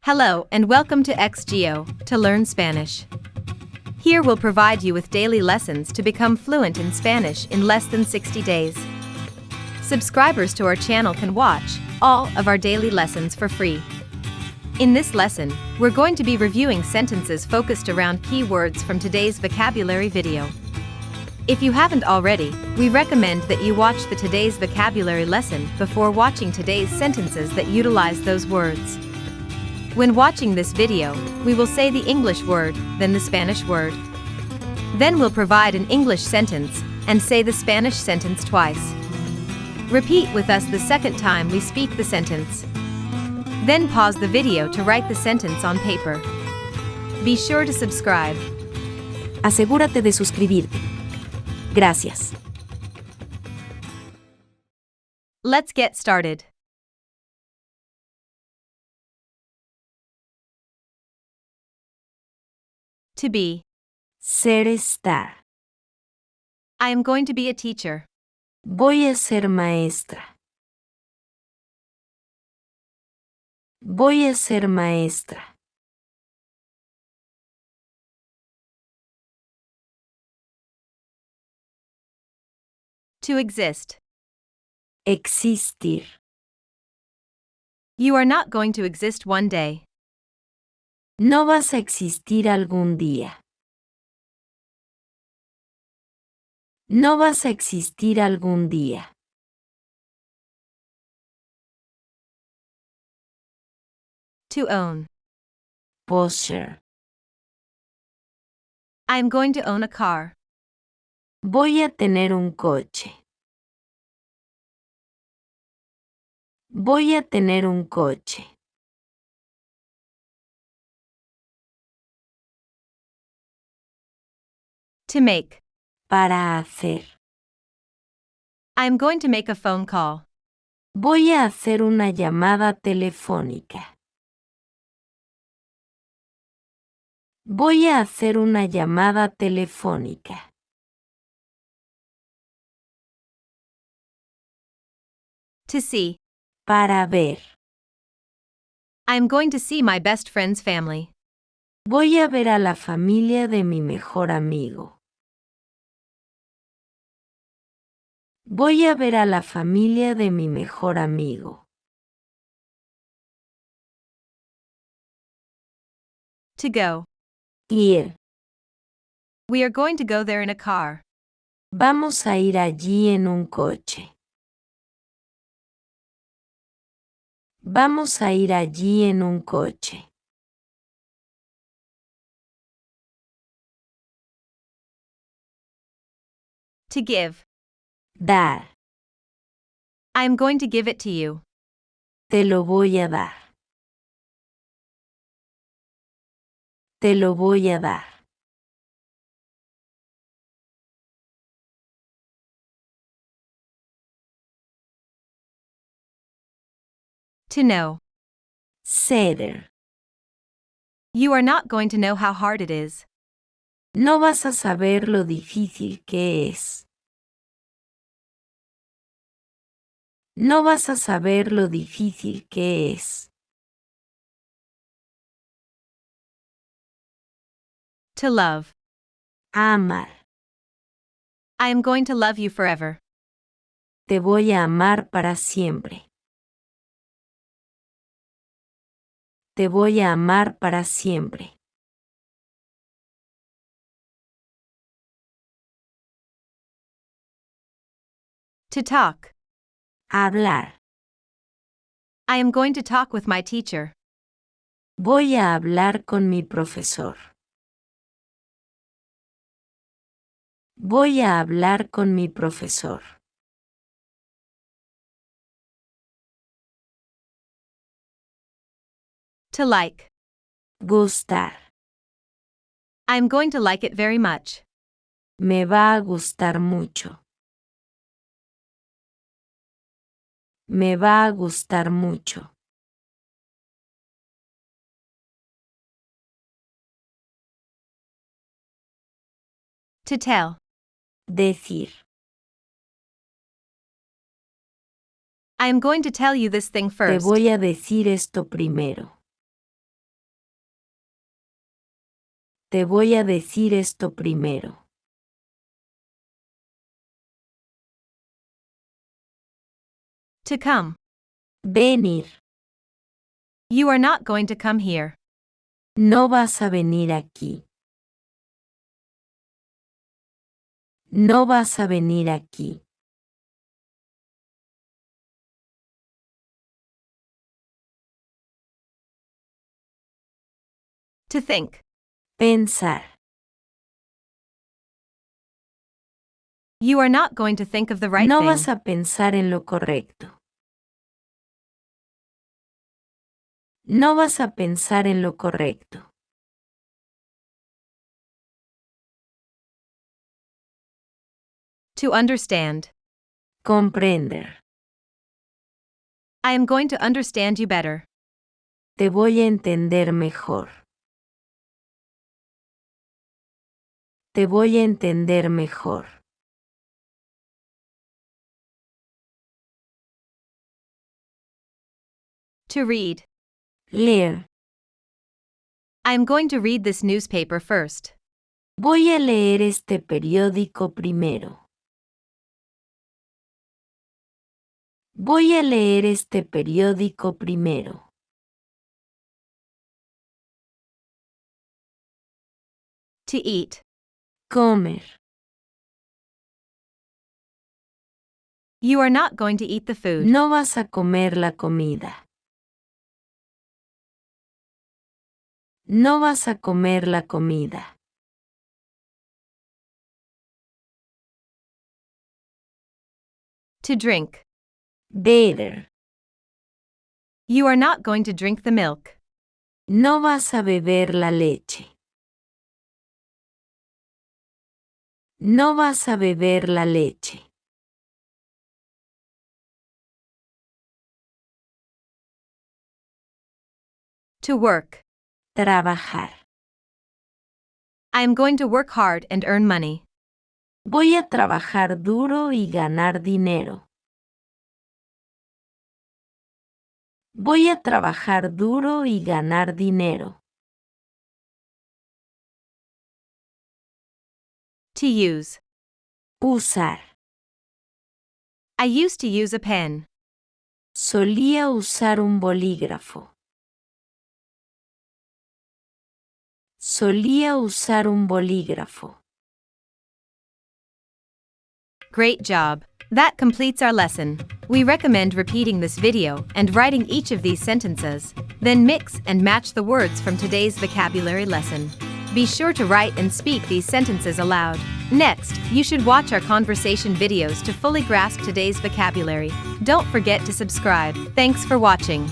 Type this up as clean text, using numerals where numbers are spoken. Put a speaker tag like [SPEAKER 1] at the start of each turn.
[SPEAKER 1] Hello and welcome to X-Geo, to learn Spanish. Here we'll provide you with daily lessons to become fluent in Spanish in less than 60 days. Subscribers to our channel can watch all of our daily lessons for free. In this lesson, we're going to be reviewing sentences focused around key words from today's vocabulary video. If you haven't already, we recommend that you watch the today's vocabulary lesson before watching today's sentences that utilize those words. When watching this video, we will say the English word, then the Spanish word. Then we'll provide an English sentence and say the Spanish sentence twice. Repeat with us the second time we speak the sentence. Then pause the video to write the sentence on paper. Be sure to subscribe.
[SPEAKER 2] Asegúrate de suscribirte. Gracias.
[SPEAKER 1] Let's get started. To be.
[SPEAKER 2] Ser estar.
[SPEAKER 1] I am going to be a teacher.
[SPEAKER 2] Voy a ser maestra. Voy a ser maestra.
[SPEAKER 1] To exist.
[SPEAKER 2] Existir.
[SPEAKER 1] You are not going to exist one day.
[SPEAKER 2] No vas a existir algún día. No vas a existir algún día.
[SPEAKER 1] To own.
[SPEAKER 2] Poseer.
[SPEAKER 1] I am going to own a car.
[SPEAKER 2] Voy a tener un coche. Voy a tener un coche.
[SPEAKER 1] To make.
[SPEAKER 2] Para hacer.
[SPEAKER 1] I am going to make a phone call.
[SPEAKER 2] Voy a hacer una llamada telefónica. Voy a hacer una llamada telefónica.
[SPEAKER 1] To see.
[SPEAKER 2] Para ver.
[SPEAKER 1] I am going to see my best friend's family.
[SPEAKER 2] Voy a ver a la familia de mi mejor amigo. Voy a ver a la familia de mi mejor amigo.
[SPEAKER 1] To go.
[SPEAKER 2] Ir.
[SPEAKER 1] We are going to go there in a car.
[SPEAKER 2] Vamos a ir allí en un coche. Vamos a ir allí en un coche.
[SPEAKER 1] To give.
[SPEAKER 2] Dar.
[SPEAKER 1] I am going to give it to you.
[SPEAKER 2] Te lo voy a dar. Te lo voy a dar.
[SPEAKER 1] To know.
[SPEAKER 2] Ser.
[SPEAKER 1] You are not going to know how hard it is.
[SPEAKER 2] No vas a saber lo difícil que es. No vas a saber lo difícil que es.
[SPEAKER 1] To love.
[SPEAKER 2] Amar.
[SPEAKER 1] I am going to love you forever.
[SPEAKER 2] Te voy a amar para siempre. Te voy a amar para siempre.
[SPEAKER 1] To talk.
[SPEAKER 2] Hablar.
[SPEAKER 1] I am going to talk with my teacher.
[SPEAKER 2] Voy a hablar con mi profesor. Voy a hablar con mi profesor.
[SPEAKER 1] To like.
[SPEAKER 2] Gustar.
[SPEAKER 1] I am going to like it very much.
[SPEAKER 2] Me va a gustar mucho. Me va a gustar mucho.
[SPEAKER 1] To tell.
[SPEAKER 2] Decir.
[SPEAKER 1] I am going to tell you this thing
[SPEAKER 2] Te
[SPEAKER 1] first.
[SPEAKER 2] voy a decir esto primero. Te voy a decir esto primero.
[SPEAKER 1] To come.
[SPEAKER 2] Venir.
[SPEAKER 1] You are not going to come here.
[SPEAKER 2] No vas a venir aquí. No vas a venir aquí.
[SPEAKER 1] To think.
[SPEAKER 2] Pensar.
[SPEAKER 1] You are not going to think of the right
[SPEAKER 2] No
[SPEAKER 1] thing.
[SPEAKER 2] vas a pensar en lo correcto. No vas a pensar en lo correcto.
[SPEAKER 1] To understand.
[SPEAKER 2] Comprender.
[SPEAKER 1] I am going to understand you better.
[SPEAKER 2] Te voy a entender mejor. Te voy a entender mejor.
[SPEAKER 1] To read.
[SPEAKER 2] Leer.
[SPEAKER 1] I am going to read this newspaper first.
[SPEAKER 2] Voy a leer este periódico primero. Voy a leer este periódico primero.
[SPEAKER 1] To eat.
[SPEAKER 2] Comer.
[SPEAKER 1] You are not going to eat the food.
[SPEAKER 2] No vas a comer la comida. No vas a comer la comida.
[SPEAKER 1] To drink.
[SPEAKER 2] Beber.
[SPEAKER 1] You are not going to drink the milk.
[SPEAKER 2] No vas a beber la leche. No vas a beber la leche.
[SPEAKER 1] To work.
[SPEAKER 2] Trabajar.
[SPEAKER 1] I am going to work hard and earn money.
[SPEAKER 2] Voy a trabajar duro y ganar dinero. Voy a trabajar duro y ganar dinero.
[SPEAKER 1] To use.
[SPEAKER 2] Usar.
[SPEAKER 1] I used to use a pen.
[SPEAKER 2] Solía usar un bolígrafo. Solía usar un bolígrafo.
[SPEAKER 1] Great job! That completes our lesson. We recommend repeating this video and writing each of these sentences, then mix and match the words from today's vocabulary lesson. Be sure to write and speak these sentences aloud. Next, you should watch our conversation videos to fully grasp today's vocabulary. Don't forget to subscribe. Thanks for watching.